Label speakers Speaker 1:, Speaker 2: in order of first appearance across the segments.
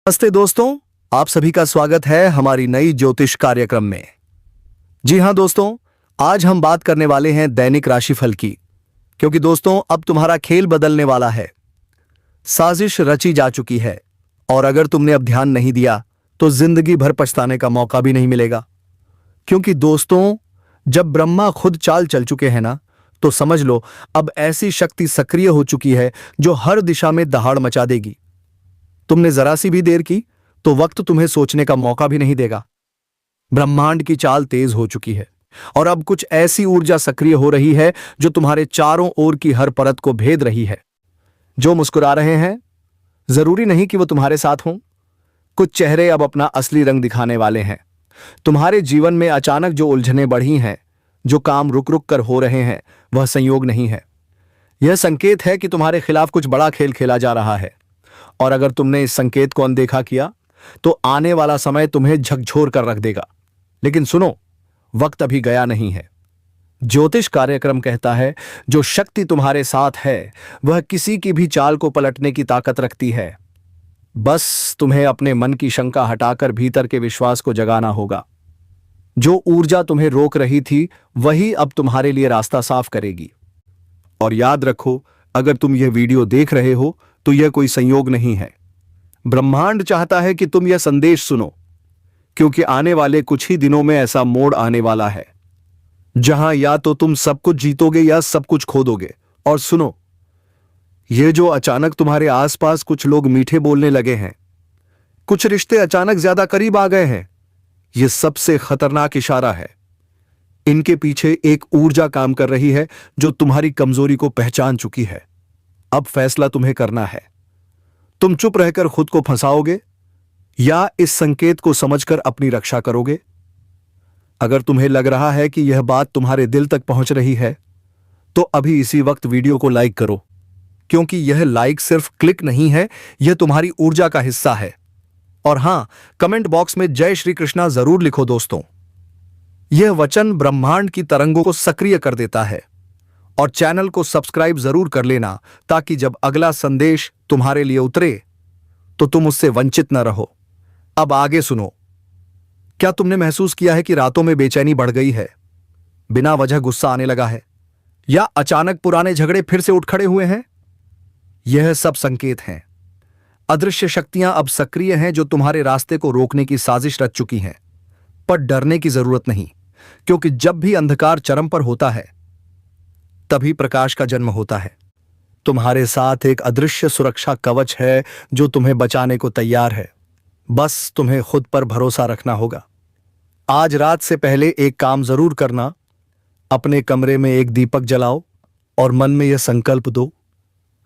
Speaker 1: नमस्ते दोस्तों, आप सभी का स्वागत है हमारी नई ज्योतिष कार्यक्रम में। जी हां दोस्तों, आज हम बात करने वाले हैं दैनिक राशिफल की, क्योंकि दोस्तों अब तुम्हारा खेल बदलने वाला है। साजिश रची जा चुकी है और अगर तुमने अब ध्यान नहीं दिया तो जिंदगी भर पछताने का मौका भी नहीं मिलेगा। क्योंकि दोस्तों, जब ब्रह्मा खुद चाल चल चुके हैं ना, तो समझ लो अब ऐसी शक्ति सक्रिय हो चुकी है जो हर दिशा में दहाड़ मचा देगी। तुमने जरा सी भी देर की तो वक्त तुम्हें सोचने का मौका भी नहीं देगा। ब्रह्मांड की चाल तेज हो चुकी है और अब कुछ ऐसी ऊर्जा सक्रिय हो रही है जो तुम्हारे चारों ओर की हर परत को भेद रही है। जो मुस्कुरा रहे हैं, जरूरी नहीं कि वो तुम्हारे साथ हों। कुछ चेहरे अब अपना असली रंग दिखाने वाले हैं। तुम्हारे जीवन में अचानक जो उलझनें बढ़ी हैं, जो काम रुक रुक कर हो रहे हैं, वह संयोग नहीं है। यह संकेत है कि तुम्हारे खिलाफ कुछ बड़ा खेल खेला जा रहा है। और अगर तुमने इस संकेत को अनदेखा किया तो आने वाला समय तुम्हें झकझोर कर रख देगा। लेकिन सुनो, वक्त अभी गया नहीं है। ज्योतिष कार्यक्रम कहता है, जो शक्ति तुम्हारे साथ है वह किसी की भी चाल को पलटने की ताकत रखती है। बस तुम्हें अपने मन की शंका हटाकर भीतर के विश्वास को जगाना होगा। जो ऊर्जा तुम्हें रोक रही थी वही अब तुम्हारे लिए रास्ता साफ करेगी। और याद रखो, अगर तुम यह वीडियो देख रहे हो तो यह कोई संयोग नहीं है। ब्रह्मांड चाहता है कि तुम यह संदेश सुनो, क्योंकि आने वाले कुछ ही दिनों में ऐसा मोड़ आने वाला है जहां या तो तुम सब कुछ जीतोगे या सब कुछ खो दोगे। और सुनो, यह जो अचानक तुम्हारे आसपास कुछ लोग मीठे बोलने लगे हैं, कुछ रिश्ते अचानक ज्यादा करीब आ गए हैं, यह सबसे खतरनाक इशारा है। इनके पीछे एक ऊर्जा काम कर रही है जो तुम्हारी कमजोरी को पहचान चुकी है। अब फैसला तुम्हें करना है। तुम चुप रहकर खुद को फंसाओगे या इस संकेत को समझकर अपनी रक्षा करोगे। अगर तुम्हें लग रहा है कि यह बात तुम्हारे दिल तक पहुंच रही है तो अभी इसी वक्त वीडियो को लाइक करो, क्योंकि यह लाइक सिर्फ क्लिक नहीं है, यह तुम्हारी ऊर्जा का हिस्सा है। और हां, कमेंट बॉक्स में जय श्री कृष्णा जरूर लिखो दोस्तों। यह वचन ब्रह्मांड की तरंगों को सक्रिय कर देता है। और चैनल को सब्सक्राइब जरूर कर लेना, ताकि जब अगला संदेश तुम्हारे लिए उतरे तो तुम उससे वंचित न रहो। अब आगे सुनो। क्या तुमने महसूस किया है कि रातों में बेचैनी बढ़ गई है, बिना वजह गुस्सा आने लगा है, या अचानक पुराने झगड़े फिर से उठ खड़े हुए हैं? यह सब संकेत हैं। अदृश्य शक्तियां अब सक्रिय हैं जो तुम्हारे रास्ते को रोकने की साजिश रच चुकी हैं। पर डरने की जरूरत नहीं, क्योंकि जब भी अंधकार चरम पर होता है तभी प्रकाश का जन्म होता है। तुम्हारे साथ एक अदृश्य सुरक्षा कवच है जो तुम्हें बचाने को तैयार है। बस तुम्हें खुद पर भरोसा रखना होगा। आज रात से पहले एक काम जरूर करना। अपने कमरे में एक दीपक जलाओ और मन में यह संकल्प दो,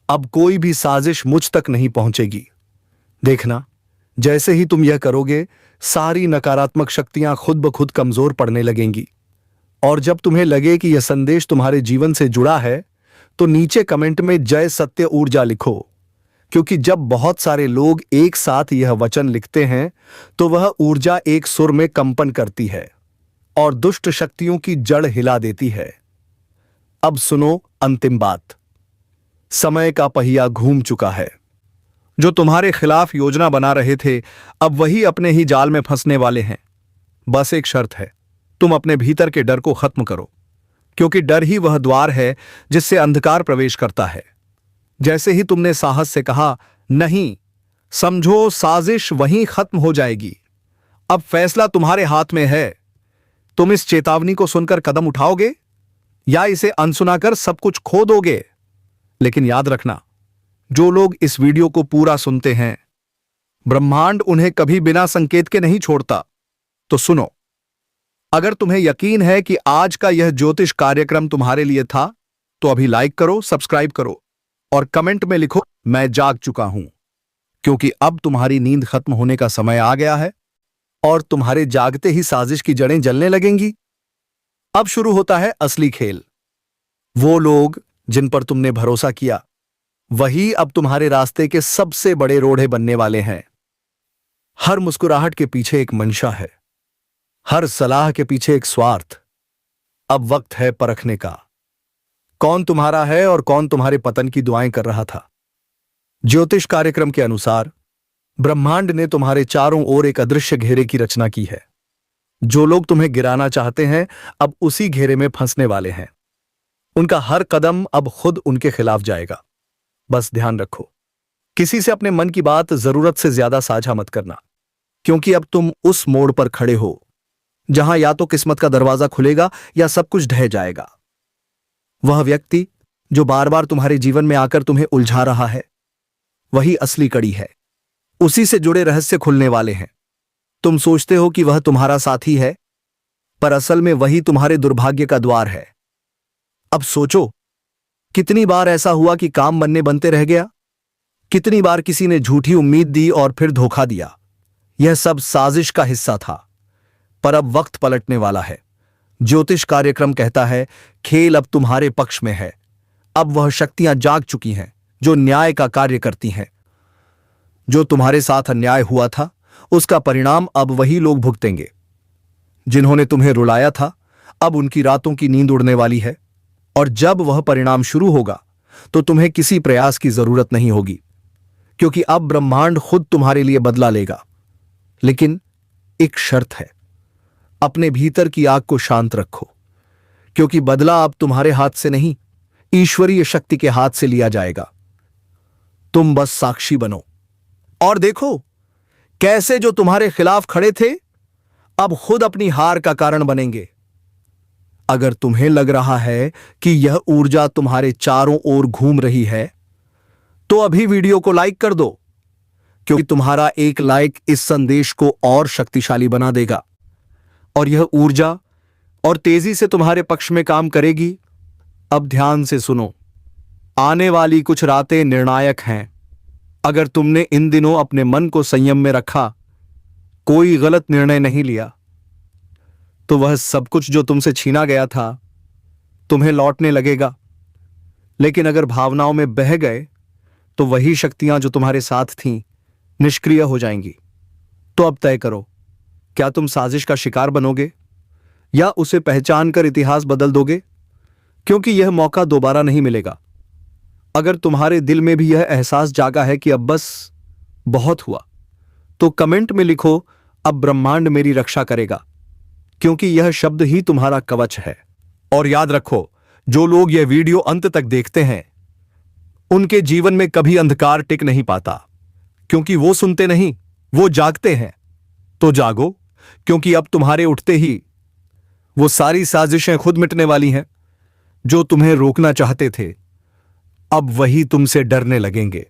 Speaker 1: अब कोई भी साजिश मुझ तक नहीं पहुंचेगी। देखना, जैसे ही तुम यह करोगे, सारी नकारात्मक शक्तियां खुद ब खुद कमजोर पड़ने लगेंगी। और जब तुम्हें लगे कि यह संदेश तुम्हारे जीवन से जुड़ा है तो नीचे कमेंट में जय सत्य ऊर्जा लिखो, क्योंकि जब बहुत सारे लोग एक साथ यह वचन लिखते हैं तो वह ऊर्जा एक सुर में कंपन करती है और दुष्ट शक्तियों की जड़ हिला देती है। अब सुनो अंतिम बात। समय का पहिया घूम चुका है। जो तुम्हारे खिलाफ योजना बना रहे थे, अब वही अपने ही जाल में फंसने वाले हैं। बस एक शर्त है, तुम अपने भीतर के डर को खत्म करो, क्योंकि डर ही वह द्वार है जिससे अंधकार प्रवेश करता है। जैसे ही तुमने साहस से कहा नहीं, समझो साजिश वहीं खत्म हो जाएगी। अब फैसला तुम्हारे हाथ में है। तुम इस चेतावनी को सुनकर कदम उठाओगे या इसे अनसुना कर सब कुछ खो दोगे। लेकिन याद रखना, जो लोग इस वीडियो को पूरा सुनते हैं, ब्रह्मांड उन्हें कभी बिना संकेत के नहीं छोड़ता। तो सुनो, अगर तुम्हें यकीन है कि आज का यह ज्योतिष कार्यक्रम तुम्हारे लिए था तो अभी लाइक करो, सब्सक्राइब करो और कमेंट में लिखो मैं जाग चुका हूं, क्योंकि अब तुम्हारी नींद खत्म होने का समय आ गया है और तुम्हारे जागते ही साजिश की जड़ें जलने लगेंगी। अब शुरू होता है असली खेल। वो लोग जिन पर तुमने भरोसा किया, वही अब तुम्हारे रास्ते के सबसे बड़े रोड़े बनने वाले हैं। हर मुस्कुराहट के पीछे एक मंशा है, हर सलाह के पीछे एक स्वार्थ। अब वक्त है परखने का, कौन तुम्हारा है और कौन तुम्हारे पतन की दुआएं कर रहा था। ज्योतिष कार्यक्रम के अनुसार ब्रह्मांड ने तुम्हारे चारों ओर एक अदृश्य घेरे की रचना की है। जो लोग तुम्हें गिराना चाहते हैं अब उसी घेरे में फंसने वाले हैं। उनका हर कदम अब खुद उनके खिलाफ जाएगा। बस ध्यान रखो, किसी से अपने मन की बात जरूरत से ज्यादा साझा मत करना, क्योंकि अब तुम उस मोड़ पर खड़े हो जहां या तो किस्मत का दरवाजा खुलेगा या सब कुछ ढह जाएगा। वह व्यक्ति जो बार बार तुम्हारे जीवन में आकर तुम्हें उलझा रहा है, वही असली कड़ी है। उसी से जुड़े रहस्य खुलने वाले हैं। तुम सोचते हो कि वह तुम्हारा साथी है, पर असल में वही तुम्हारे दुर्भाग्य का द्वार है। अब सोचो, कितनी बार ऐसा हुआ कि काम बनने बनते रह गया? कितनी बार किसी ने झूठी उम्मीद दी और फिर धोखा दिया? यह सब साजिश का हिस्सा था। पर अब वक्त पलटने वाला है। ज्योतिष कार्यक्रम कहता है, खेल अब तुम्हारे पक्ष में है। अब वह शक्तियां जाग चुकी हैं जो न्याय का कार्य करती हैं। जो तुम्हारे साथ अन्याय हुआ था, उसका परिणाम अब वही लोग भुगतेंगे। जिन्होंने तुम्हें रुलाया था, अब उनकी रातों की नींद उड़ने वाली है। और जब वह परिणाम शुरू होगा तो तुम्हें किसी प्रयास की जरूरत नहीं होगी, क्योंकि अब ब्रह्मांड खुद तुम्हारे लिए बदला लेगा। लेकिन एक शर्त है, अपने भीतर की आग को शांत रखो, क्योंकि बदला अब तुम्हारे हाथ से नहीं, ईश्वरीय शक्ति के हाथ से लिया जाएगा। तुम बस साक्षी बनो और देखो कैसे जो तुम्हारे खिलाफ खड़े थे अब खुद अपनी हार का कारण बनेंगे। अगर तुम्हें लग रहा है कि यह ऊर्जा तुम्हारे चारों ओर घूम रही है, तो अभी वीडियो को लाइक कर दो, क्योंकि तुम्हारा एक लाइक इस संदेश को और शक्तिशाली बना देगा और यह ऊर्जा और तेजी से तुम्हारे पक्ष में काम करेगी। अब ध्यान से सुनो, आने वाली कुछ रातें निर्णायक हैं। अगर तुमने इन दिनों अपने मन को संयम में रखा, कोई गलत निर्णय नहीं लिया, तो वह सब कुछ जो तुमसे छीना गया था तुम्हें लौटने लगेगा। लेकिन अगर भावनाओं में बह गए तो वही शक्तियां जो तुम्हारे साथ थीं निष्क्रिय हो जाएंगी। तो अब तय करो, क्या तुम साजिश का शिकार बनोगे या उसे पहचान कर इतिहास बदल दोगे? क्योंकि यह मौका दोबारा नहीं मिलेगा। अगर तुम्हारे दिल में भी यह एहसास जागा है कि अब बस बहुत हुआ, तो कमेंट में लिखो, अब ब्रह्मांड मेरी रक्षा करेगा, क्योंकि यह शब्द ही तुम्हारा कवच है। और याद रखो, जो लोग यह वीडियो अंत तक देखते हैं उनके जीवन में कभी अंधकार टिक नहीं पाता, क्योंकि वो सुनते नहीं, वो जागते हैं। तो जागो, क्योंकि अब तुम्हारे उठते ही वो सारी साजिशें खुद मिटने वाली हैं। जो तुम्हें रोकना चाहते थे अब वही तुमसे डरने लगेंगे।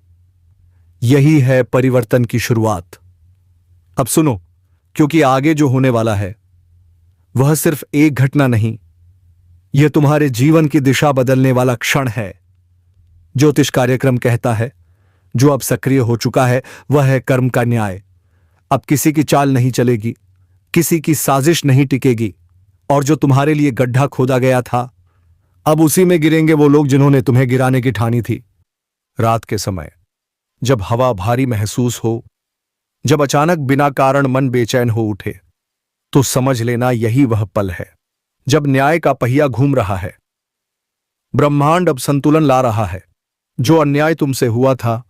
Speaker 1: यही है परिवर्तन की शुरुआत। अब सुनो, क्योंकि आगे जो होने वाला है वह सिर्फ एक घटना नहीं, यह तुम्हारे जीवन की दिशा बदलने वाला क्षण है। ज्योतिष कार्यक्रम कहता है, जो अब सक्रिय हो चुका है वह है कर्म का न्याय। अब किसी की चाल नहीं चलेगी, किसी की साजिश नहीं टिकेगी, और जो तुम्हारे लिए गड्ढा खोदा गया था अब उसी में गिरेंगे वो लोग जिन्होंने तुम्हें गिराने की ठानी थी। रात के समय जब हवा भारी महसूस हो, जब अचानक बिना कारण मन बेचैन हो उठे, तो समझ लेना यही वह पल है जब न्याय का पहिया घूम रहा है। ब्रह्मांड अब संतुलन ला रहा है। जो अन्याय तुमसे हुआ था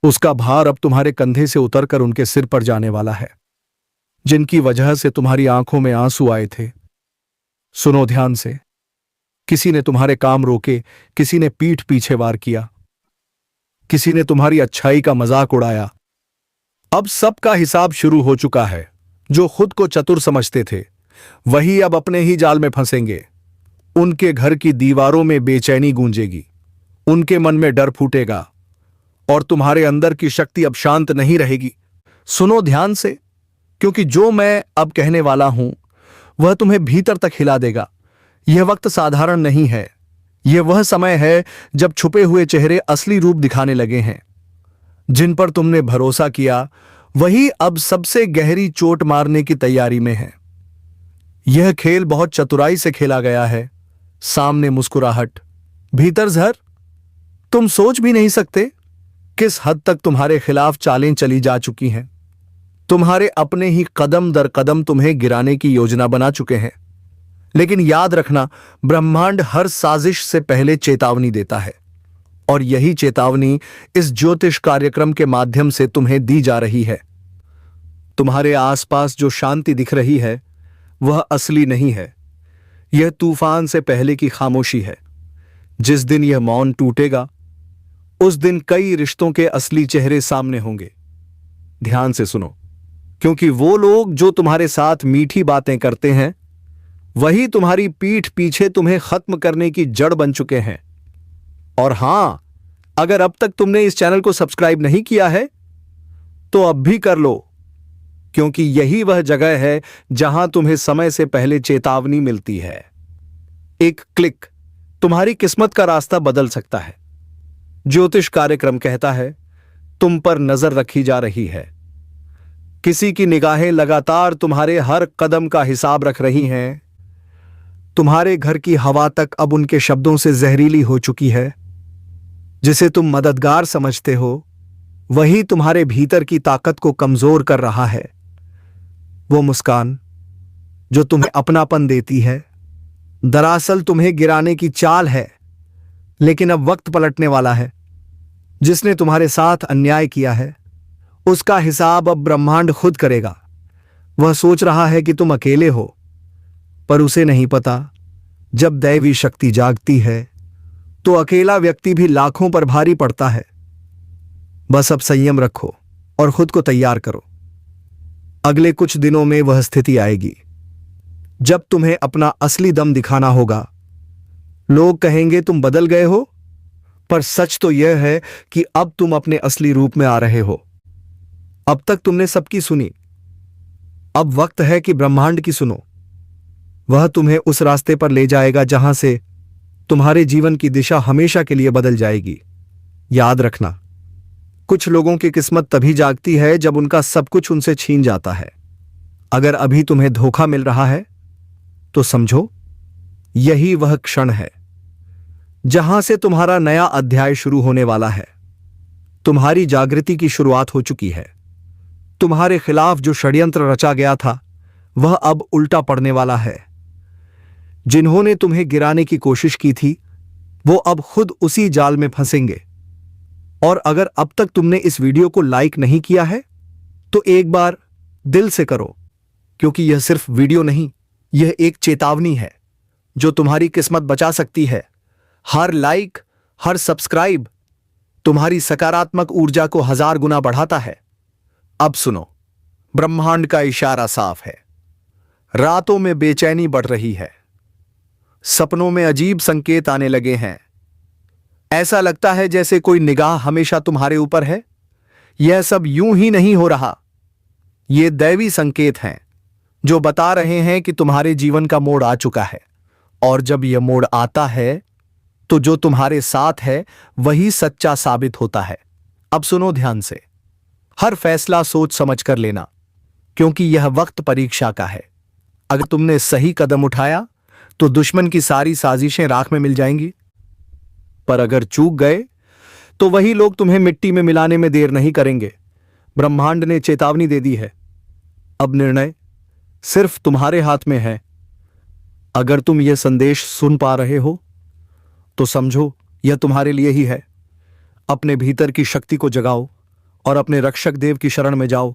Speaker 1: उसका भार अब तुम्हारे कंधे से उतरकर उनके सिर पर जाने वाला है, जिनकी वजह से तुम्हारी आंखों में आंसू आए थे। सुनो ध्यान से, किसी ने तुम्हारे काम रोके, किसी ने पीठ पीछे वार किया, किसी ने तुम्हारी अच्छाई का मजाक उड़ाया। अब सबका हिसाब शुरू हो चुका है। जो खुद को चतुर समझते थे वही अब अपने ही जाल में फंसेंगे। उनके घर की दीवारों में बेचैनी गूंजेगी, उनके मन में डर फूटेगा और तुम्हारे अंदर की शक्ति अब शांत नहीं रहेगी। सुनो ध्यान से, क्योंकि जो मैं अब कहने वाला हूं वह तुम्हें भीतर तक हिला देगा। यह वक्त साधारण नहीं है। यह वह समय है जब छुपे हुए चेहरे असली रूप दिखाने लगे हैं। जिन पर तुमने भरोसा किया वही अब सबसे गहरी चोट मारने की तैयारी में है। यह खेल बहुत चतुराई से खेला गया है। सामने मुस्कुराहट, भीतर जहर। तुम सोच भी नहीं सकते किस हद तक तुम्हारे खिलाफ चालें चली जा चुकी हैं। तुम्हारे अपने ही कदम दर कदम तुम्हें गिराने की योजना बना चुके हैं। लेकिन याद रखना, ब्रह्मांड हर साजिश से पहले चेतावनी देता है, और यही चेतावनी इस ज्योतिष कार्यक्रम के माध्यम से तुम्हें दी जा रही है। तुम्हारे आसपास जो शांति दिख रही है वह असली नहीं है। यह तूफान से पहले की खामोशी है। जिस दिन यह मौन टूटेगा उस दिन कई रिश्तों के असली चेहरे सामने होंगे। ध्यान से सुनो, क्योंकि वो लोग जो तुम्हारे साथ मीठी बातें करते हैं वही तुम्हारी पीठ पीछे तुम्हें खत्म करने की जड़ बन चुके हैं। और हां, अगर अब तक तुमने इस चैनल को सब्सक्राइब नहीं किया है तो अब भी कर लो, क्योंकि यही वह जगह है जहां तुम्हें समय से पहले चेतावनी मिलती है। एक क्लिक तुम्हारी किस्मत का रास्ता बदल सकता है। ज्योतिष कार्यक्रम कहता है तुम पर नजर रखी जा रही है। किसी की निगाहें लगातार तुम्हारे हर कदम का हिसाब रख रही हैं। तुम्हारे घर की हवा तक अब उनके शब्दों से जहरीली हो चुकी है। जिसे तुम मददगार समझते हो वही तुम्हारे भीतर की ताकत को कमजोर कर रहा है। वो मुस्कान जो तुम्हें अपनापन देती है दरअसल तुम्हें गिराने की चाल है। लेकिन अब वक्त पलटने वाला है। जिसने तुम्हारे साथ अन्याय किया है उसका हिसाब अब ब्रह्मांड खुद करेगा। वह सोच रहा है कि तुम अकेले हो, पर उसे नहीं पता जब दैवी शक्ति जागती है तो अकेला व्यक्ति भी लाखों पर भारी पड़ता है। बस अब संयम रखो और खुद को तैयार करो। अगले कुछ दिनों में वह स्थिति आएगी जब तुम्हें अपना असली दम दिखाना होगा। लोग कहेंगे तुम बदल गए हो, पर सच तो यह है कि अब तुम अपने असली रूप में आ रहे हो। अब तक तुमने सबकी सुनी, अब वक्त है कि ब्रह्मांड की सुनो। वह तुम्हें उस रास्ते पर ले जाएगा जहां से तुम्हारे जीवन की दिशा हमेशा के लिए बदल जाएगी। याद रखना, कुछ लोगों की किस्मत तभी जागती है जब उनका सब कुछ उनसे छीन जाता है। अगर अभी तुम्हें धोखा मिल रहा है तो समझो यही वह क्षण है जहां से तुम्हारा नया अध्याय शुरू होने वाला है। तुम्हारी जागृति की शुरुआत हो चुकी है। तुम्हारे खिलाफ जो षड्यंत्र रचा गया था वह अब उल्टा पड़ने वाला है। जिन्होंने तुम्हें गिराने की कोशिश की थी वो अब खुद उसी जाल में फंसेंगे। और अगर अब तक तुमने इस वीडियो को लाइक नहीं किया है तो एक बार दिल से करो, क्योंकि यह सिर्फ वीडियो नहीं, यह एक चेतावनी है जो तुम्हारी किस्मत बचा सकती है। हर लाइक, हर सब्सक्राइब तुम्हारी सकारात्मक ऊर्जा को 1000 गुना बढ़ाता है। अब सुनो, ब्रह्मांड का इशारा साफ है। रातों में बेचैनी बढ़ रही है। सपनों में अजीब संकेत आने लगे हैं। ऐसा लगता है जैसे कोई निगाह हमेशा तुम्हारे ऊपर है। यह सब यूं ही नहीं हो रहा। ये दैवी संकेत हैं जो बता रहे हैं कि तुम्हारे जीवन का मोड़ आ चुका है। और जब यह मोड़ आता है तो जो तुम्हारे साथ है वही सच्चा साबित होता है। अब सुनो ध्यान से। हर फैसला सोच समझ कर लेना, क्योंकि यह वक्त परीक्षा का है। अगर तुमने सही कदम उठाया तो दुश्मन की सारी साजिशें राख में मिल जाएंगी, पर अगर चूक गए तो वही लोग तुम्हें मिट्टी में मिलाने में देर नहीं करेंगे। ब्रह्मांड ने चेतावनी दे दी है। अब निर्णय सिर्फ तुम्हारे हाथ में है। अगर तुम यह संदेश सुन पा रहे हो तो समझो यह तुम्हारे लिए ही है। अपने भीतर की शक्ति को जगाओ और अपने रक्षक देव की शरण में जाओ।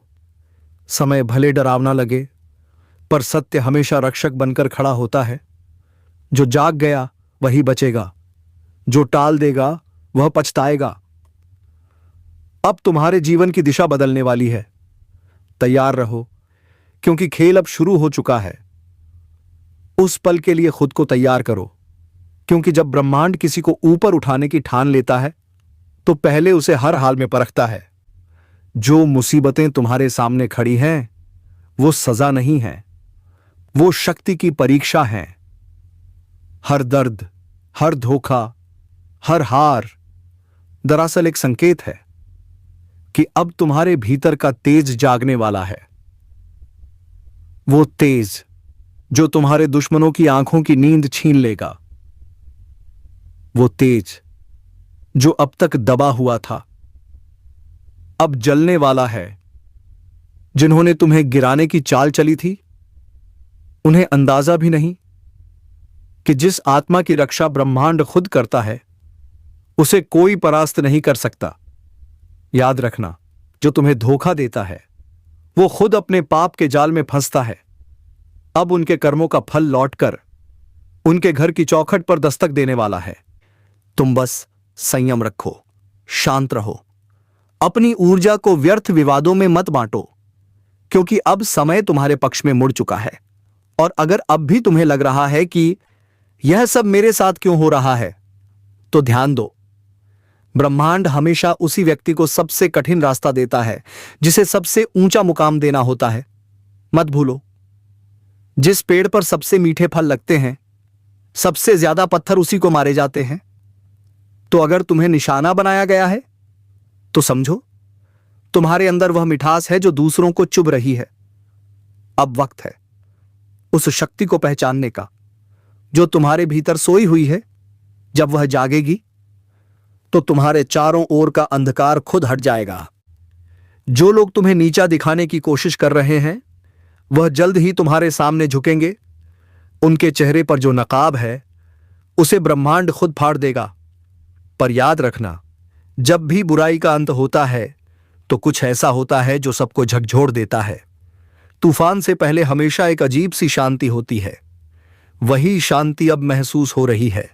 Speaker 1: समय भले डरावना लगे, पर सत्य हमेशा रक्षक बनकर खड़ा होता है। जो जाग गया वही बचेगा, जो टाल देगा वह पछताएगा। अब तुम्हारे जीवन की दिशा बदलने वाली है। तैयार रहो, क्योंकि खेल अब शुरू हो चुका है। उस पल के लिए खुद को तैयार करो, क्योंकि जब ब्रह्मांड किसी को ऊपर उठाने की ठान लेता है तो पहले उसे हर हाल में परखता है। जो मुसीबतें तुम्हारे सामने खड़ी हैं वो सजा नहीं है, वो शक्ति की परीक्षा है। हर दर्द, हर धोखा, हर हार दरअसल एक संकेत है कि अब तुम्हारे भीतर का तेज जागने वाला है। वो तेज जो तुम्हारे दुश्मनों की आंखों की नींद छीन लेगा। वो तेज जो अब तक दबा हुआ था अब जलने वाला है। जिन्होंने तुम्हें गिराने की चाल चली थी उन्हें अंदाजा भी नहीं कि जिस आत्मा की रक्षा ब्रह्मांड खुद करता है उसे कोई परास्त नहीं कर सकता। याद रखना, जो तुम्हें धोखा देता है वो खुद अपने पाप के जाल में फंसता है। अब उनके कर्मों का फल लौटकर उनके घर की चौखट पर दस्तक देने वाला है। तुम बस संयम रखो, शांत रहो, अपनी ऊर्जा को व्यर्थ विवादों में मत बांटो, क्योंकि अब समय तुम्हारे पक्ष में मुड़ चुका है। और अगर अब भी तुम्हें लग रहा है कि यह सब मेरे साथ क्यों हो रहा है, तो ध्यान दो, ब्रह्मांड हमेशा उसी व्यक्ति को सबसे कठिन रास्ता देता है जिसे सबसे ऊंचा मुकाम देना होता है। मत भूलो, जिस पेड़ पर सबसे मीठे फल लगते हैं, सबसे ज्यादा पत्थर उसी को मारे जाते हैं। तो अगर तुम्हें निशाना बनाया गया है, तो समझो तुम्हारे अंदर वह मिठास है जो दूसरों को चुभ रही है। अब वक्त है उस शक्ति को पहचानने का जो तुम्हारे भीतर सोई हुई है। जब वह जागेगी तो तुम्हारे चारों ओर का अंधकार खुद हट जाएगा। जो लोग तुम्हें नीचा दिखाने की कोशिश कर रहे हैं, वह जल्द ही तुम्हारे सामने झुकेंगे। उनके चेहरे पर जो नकाब है, उसे ब्रह्मांड खुद फाड़ देगा। पर याद रखना, जब भी बुराई का अंत होता है तो कुछ ऐसा होता है जो सबको झकझोर देता है। तूफान से पहले हमेशा एक अजीब सी शांति होती है। वही शांति अब महसूस हो रही है।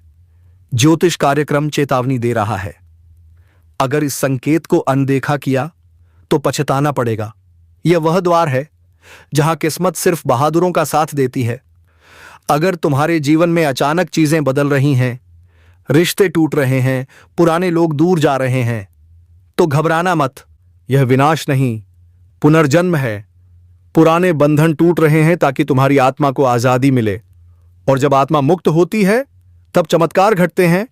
Speaker 1: ज्योतिष कार्यक्रम चेतावनी दे रहा है। अगर इस संकेत को अनदेखा किया तो पछताना पड़ेगा। यह वह द्वार है जहां किस्मत सिर्फ बहादुरों का साथ देती है। अगर तुम्हारे जीवन में अचानक चीजें बदल रही हैं, रिश्ते टूट रहे हैं, पुराने लोग दूर जा रहे हैं, तो घबराना मत। यह विनाश नहीं, पुनर्जन्म है। पुराने बंधन टूट रहे हैं ताकि तुम्हारी आत्मा को आजादी मिले। और जब आत्मा मुक्त होती है, तब चमत्कार घटते हैं।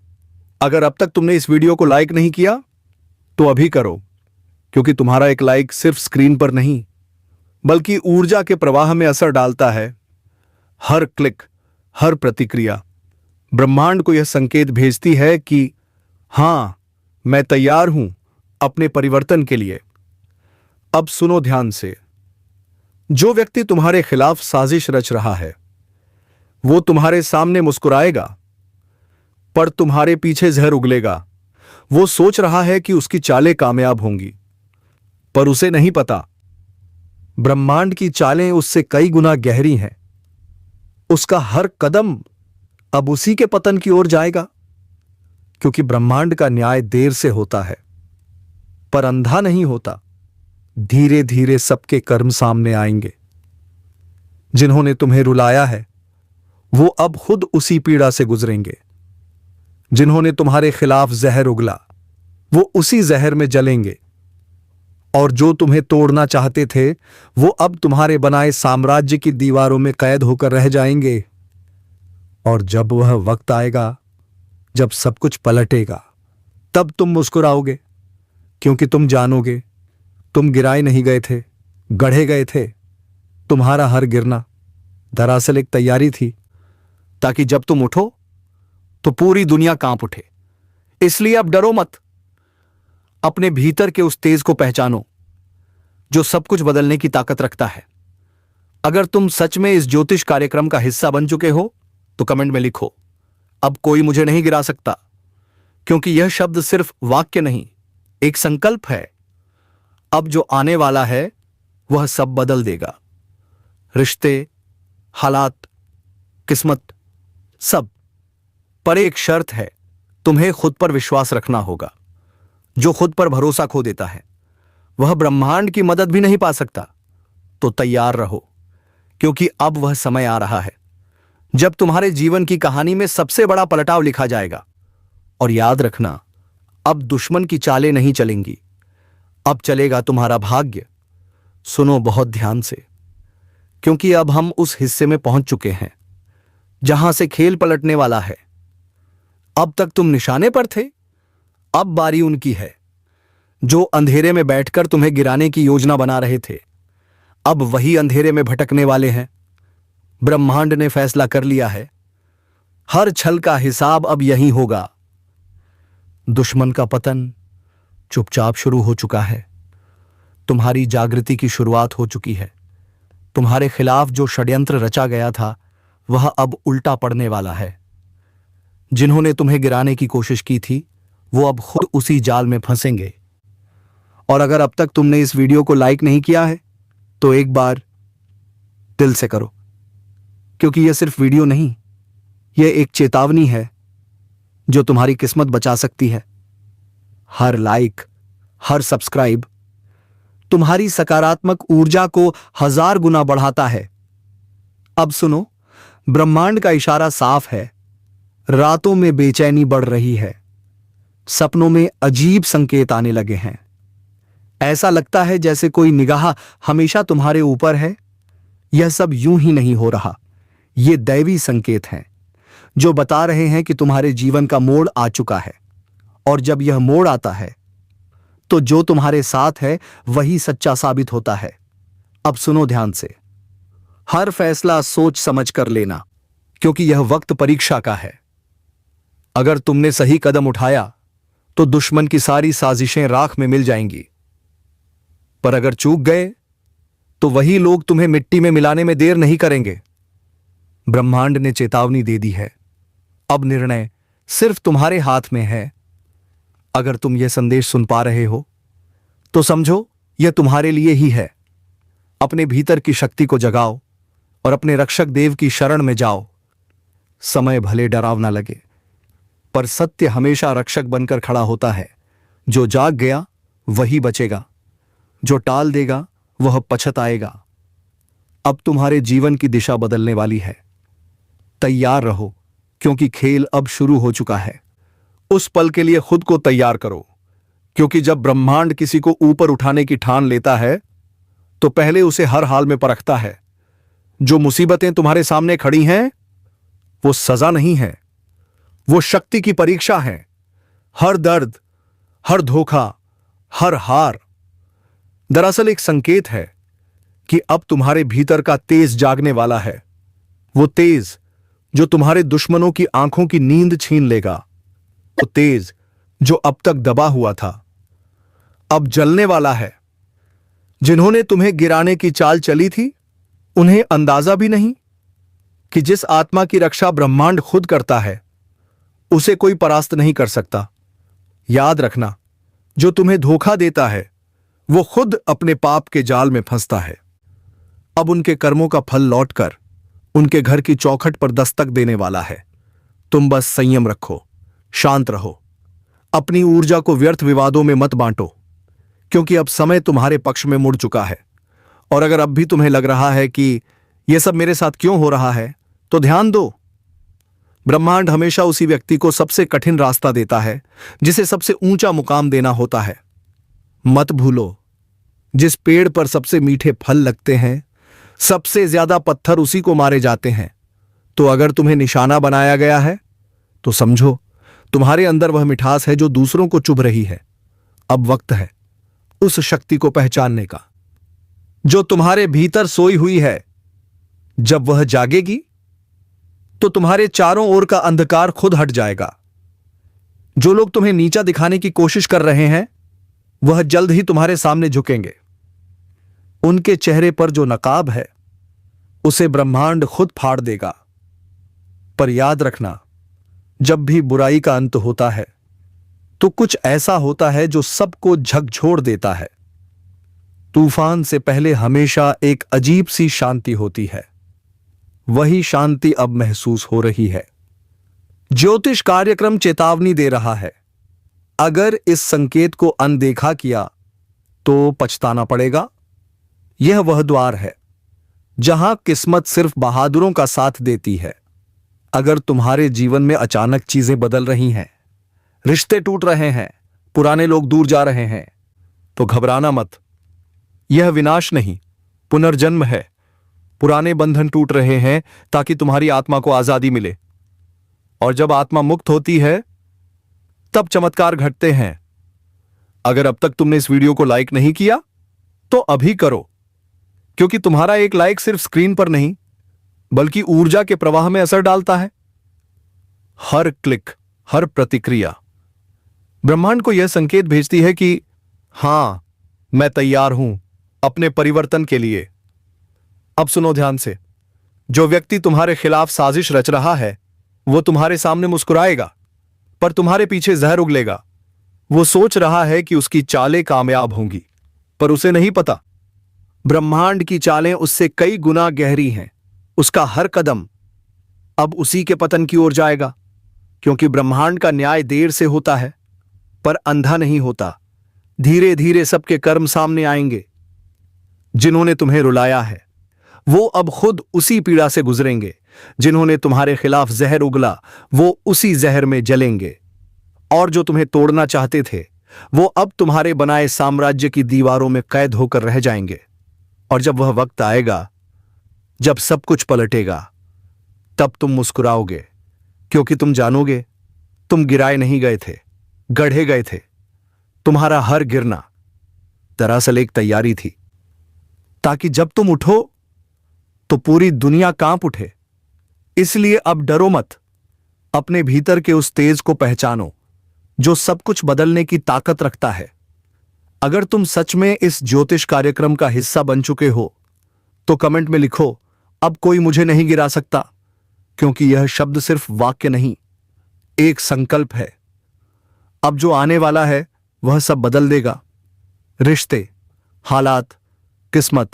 Speaker 1: अगर अब तक तुमने इस वीडियो को लाइक नहीं किया, तो अभी करो, क्योंकि तुम्हारा एक लाइक सिर्फ स्क्रीन पर नहीं, बल्कि ऊर्जा के प्रवाह में असर डालता है। हर क्लिक, हर प्रतिक्रिया ब्रह्मांड को यह संकेत भेजती है कि हां, मैं तैयार हूं अपने परिवर्तन के लिए। अब सुनो ध्यान से। जो व्यक्ति तुम्हारे खिलाफ साजिश रच रहा है, वो तुम्हारे सामने मुस्कुराएगा, पर तुम्हारे पीछे जहर उगलेगा। वो सोच रहा है कि उसकी चालें कामयाब होंगी, पर उसे नहीं पता ब्रह्मांड की चालें उससे कई गुना गहरी हैं। उसका हर कदम अब उसी के पतन की ओर जाएगा, क्योंकि ब्रह्मांड का न्याय देर से होता है, पर अंधा नहीं होता। धीरे धीरे सबके कर्म सामने आएंगे। जिन्होंने तुम्हें रुलाया है, वो अब खुद उसी पीड़ा से गुजरेंगे। जिन्होंने तुम्हारे खिलाफ जहर उगला, वो उसी जहर में जलेंगे। और जो तुम्हें तोड़ना चाहते थे, वो अब तुम्हारे बनाए साम्राज्य की दीवारों में कैद होकर रह जाएंगे। और जब वह वक्त आएगा, जब सब कुछ पलटेगा, तब तुम मुस्कुराओगे, क्योंकि तुम जानोगे तुम गिराए नहीं गए थे, गढ़े गए थे। तुम्हारा हर गिरना दरअसल एक तैयारी थी, ताकि जब तुम उठो तो पूरी दुनिया कांप उठे। इसलिए अब डरो मत। अपने भीतर के उस तेज को पहचानो जो सब कुछ बदलने की ताकत रखता है। अगर तुम सच में इस ज्योतिष कार्यक्रम का हिस्सा बन चुके हो, तो कमेंट में लिखो, अब कोई मुझे नहीं गिरा सकता। क्योंकि यह शब्द सिर्फ वाक्य नहीं, एक संकल्प है। अब जो आने वाला है, वह सब बदल देगा। रिश्ते, हालात, किस्मत, सब। पर एक शर्त है, तुम्हें खुद पर विश्वास रखना होगा। जो खुद पर भरोसा खो देता है, वह ब्रह्मांड की मदद भी नहीं पा सकता। तो तैयार रहो, क्योंकि अब वह समय आ रहा है जब तुम्हारे जीवन की कहानी में सबसे बड़ा पलटाव लिखा जाएगा। और याद रखना, अब दुश्मन की चालें नहीं चलेंगी, अब चलेगा तुम्हारा भाग्य। सुनो बहुत ध्यान से, क्योंकि अब हम उस हिस्से में पहुंच चुके हैं जहां से खेल पलटने वाला है। अब तक तुम निशाने पर थे, अब बारी उनकी है जो अंधेरे में बैठकर तुम्हें गिराने की योजना बना रहे थे। अब वही अंधेरे में भटकने वाले हैं। ब्रह्मांड ने फैसला कर लिया है, हर छल का हिसाब अब यहीं होगा। दुश्मन का पतन चुपचाप शुरू हो चुका है। तुम्हारी जागृति की शुरुआत हो चुकी है। तुम्हारे खिलाफ जो षड्यंत्र रचा गया था, वह अब उल्टा पड़ने वाला है। जिन्होंने तुम्हें गिराने की कोशिश की थी, वो अब खुद उसी जाल में फंसेंगे। और अगर अब तक तुमने इस वीडियो को लाइक नहीं किया है, तो एक बार दिल से करो, क्योंकि यह सिर्फ वीडियो नहीं, यह एक चेतावनी है जो तुम्हारी किस्मत बचा सकती है। हर लाइक, हर सब्सक्राइब तुम्हारी सकारात्मक ऊर्जा को 1000 गुना बढ़ाता है। अब सुनो, ब्रह्मांड का इशारा साफ है। रातों में बेचैनी बढ़ रही है, सपनों में अजीब संकेत आने लगे हैं। ऐसा लगता है जैसे कोई निगाह हमेशा तुम्हारे ऊपर है। यह सब यूं ही नहीं हो रहा, ये दैवी संकेत हैं जो बता रहे हैं कि तुम्हारे जीवन का मोड़ आ चुका है। और जब यह मोड़ आता है तो जो तुम्हारे साथ है वही सच्चा साबित होता है। अब सुनो ध्यान से, हर फैसला सोच समझ कर लेना, क्योंकि यह वक्त परीक्षा का है। अगर तुमने सही कदम उठाया तो दुश्मन की सारी साजिशें राख में मिल जाएंगी, पर अगर चूक गए तो वही लोग तुम्हें मिट्टी में मिलाने में देर नहीं करेंगे। ब्रह्मांड ने चेतावनी दे दी है, अब निर्णय सिर्फ तुम्हारे हाथ में है। अगर तुम यह संदेश सुन पा रहे हो तो समझो यह तुम्हारे लिए ही है। अपने भीतर की शक्ति को जगाओ और अपने रक्षक देव की शरण में जाओ। समय भले डरावना लगे, पर सत्य हमेशा रक्षक बनकर खड़ा होता है। जो जाग गया वही बचेगा, जो टाल देगा वह पछताएगा। अब तुम्हारे जीवन की दिशा बदलने वाली है। तैयार रहो, क्योंकि खेल अब शुरू हो चुका है। उस पल के लिए खुद को तैयार करो, क्योंकि जब ब्रह्मांड किसी को ऊपर उठाने की ठान लेता है तो पहले उसे हर हाल में परखता है। जो मुसीबतें तुम्हारे सामने खड़ी हैं वो सजा नहीं है, वो शक्ति की परीक्षा है। हर दर्द, हर धोखा, हर हार दरअसल एक संकेत है कि अब तुम्हारे भीतर का तेज जागने वाला है। वो तेज जो तुम्हारे दुश्मनों की आंखों की नींद छीन लेगा। वो तेज जो अब तक दबा हुआ था अब जलने वाला है। जिन्होंने तुम्हें गिराने की चाल चली थी उन्हें अंदाजा भी नहीं कि जिस आत्मा की रक्षा ब्रह्मांड खुद करता है उसे कोई परास्त नहीं कर सकता। याद रखना, जो तुम्हें धोखा देता है वो खुद अपने पाप के जाल में फंसता है। अब उनके कर्मों का फल लौटकर उनके घर की चौखट पर दस्तक देने वाला है। तुम बस संयम रखो, शांत रहो, अपनी ऊर्जा को व्यर्थ विवादों में मत बांटो, क्योंकि अब समय तुम्हारे पक्ष में मुड़ चुका है। और अगर अब भी तुम्हें लग रहा है कि यह सब मेरे साथ क्यों हो रहा है, तो ध्यान दो, ब्रह्मांड हमेशा उसी व्यक्ति को सबसे कठिन रास्ता देता है जिसे सबसे ऊंचा मुकाम देना होता है। मत भूलो, जिस पेड़ पर सबसे मीठे फल लगते हैं सबसे ज्यादा पत्थर उसी को मारे जाते हैं। तो अगर तुम्हें निशाना बनाया गया है तो समझो तुम्हारे अंदर वह मिठास है जो दूसरों को चुभ रही है। अब वक्त है उस शक्ति को पहचानने का जो तुम्हारे भीतर सोई हुई है। जब वह जागेगी तो तुम्हारे चारों ओर का अंधकार खुद हट जाएगा। जो लोग तुम्हें नीचा दिखाने की कोशिश कर रहे हैं वह जल्द ही तुम्हारे सामने झुकेंगे। उनके चेहरे पर जो नकाब है उसे ब्रह्मांड खुद फाड़ देगा। पर याद रखना, जब भी बुराई का अंत होता है तो कुछ ऐसा होता है जो सबको झकझोर देता है। तूफान से पहले हमेशा एक अजीब सी शांति होती है। वही शांति अब महसूस हो रही है। ज्योतिष कार्यक्रम चेतावनी दे रहा है, अगर इस संकेत को अनदेखा किया तो पछताना पड़ेगा। यह वह द्वार है जहां किस्मत सिर्फ बहादुरों का साथ देती है। अगर तुम्हारे जीवन में अचानक चीजें बदल रही हैं, रिश्ते टूट रहे हैं, पुराने लोग दूर जा रहे हैं, तो घबराना मत। यह विनाश नहीं, पुनर्जन्म है। पुराने बंधन टूट रहे हैं ताकि तुम्हारी आत्मा को आजादी मिले। और जब आत्मा मुक्त होती है तब चमत्कार घटते हैं। अगर अब तक तुमने इस वीडियो को लाइक नहीं किया तो अभी करो, क्योंकि तुम्हारा एक लाइक सिर्फ स्क्रीन पर नहीं बल्कि ऊर्जा के प्रवाह में असर डालता है। हर क्लिक, हर प्रतिक्रिया ब्रह्मांड को यह संकेत भेजती है कि हां, मैं तैयार हूं अपने परिवर्तन के लिए। अब सुनो ध्यान से, जो व्यक्ति तुम्हारे खिलाफ साजिश रच रहा है वो तुम्हारे सामने मुस्कुराएगा, पर तुम्हारे पीछे जहर उगलेगा। वो सोच रहा है कि उसकी चालें कामयाब होंगी, पर उसे नहीं पता ब्रह्मांड की चालें उससे कई गुना गहरी हैं। उसका हर कदम अब उसी के पतन की ओर जाएगा, क्योंकि ब्रह्मांड का न्याय देर से होता है पर अंधा नहीं होता। धीरे धीरे सबके कर्म सामने आएंगे। जिन्होंने तुम्हें रुलाया है वो अब खुद उसी पीड़ा से गुजरेंगे। जिन्होंने तुम्हारे खिलाफ जहर उगला वो उसी जहर में जलेंगे। और जो तुम्हें तोड़ना चाहते थे वो अब तुम्हारे बनाए साम्राज्य की दीवारों में कैद होकर रह जाएंगे। और जब वह वक्त आएगा जब सब कुछ पलटेगा, तब तुम मुस्कुराओगे, क्योंकि तुम जानोगे तुम गिराए नहीं गए थे, गढ़े गए थे। तुम्हारा हर गिरना दरअसल एक तैयारी थी, ताकि जब तुम उठो तो पूरी दुनिया कांप उठे। इसलिए अब डरो मत। अपने भीतर के उस तेज को पहचानो जो सब कुछ बदलने की ताकत रखता है। अगर तुम सच में इस ज्योतिष कार्यक्रम का हिस्सा बन चुके हो तो कमेंट में लिखो, अब कोई मुझे नहीं गिरा सकता, क्योंकि यह शब्द सिर्फ वाक्य नहीं, एक संकल्प है। अब जो आने वाला है वह सब बदल देगा। रिश्ते, हालात, किस्मत,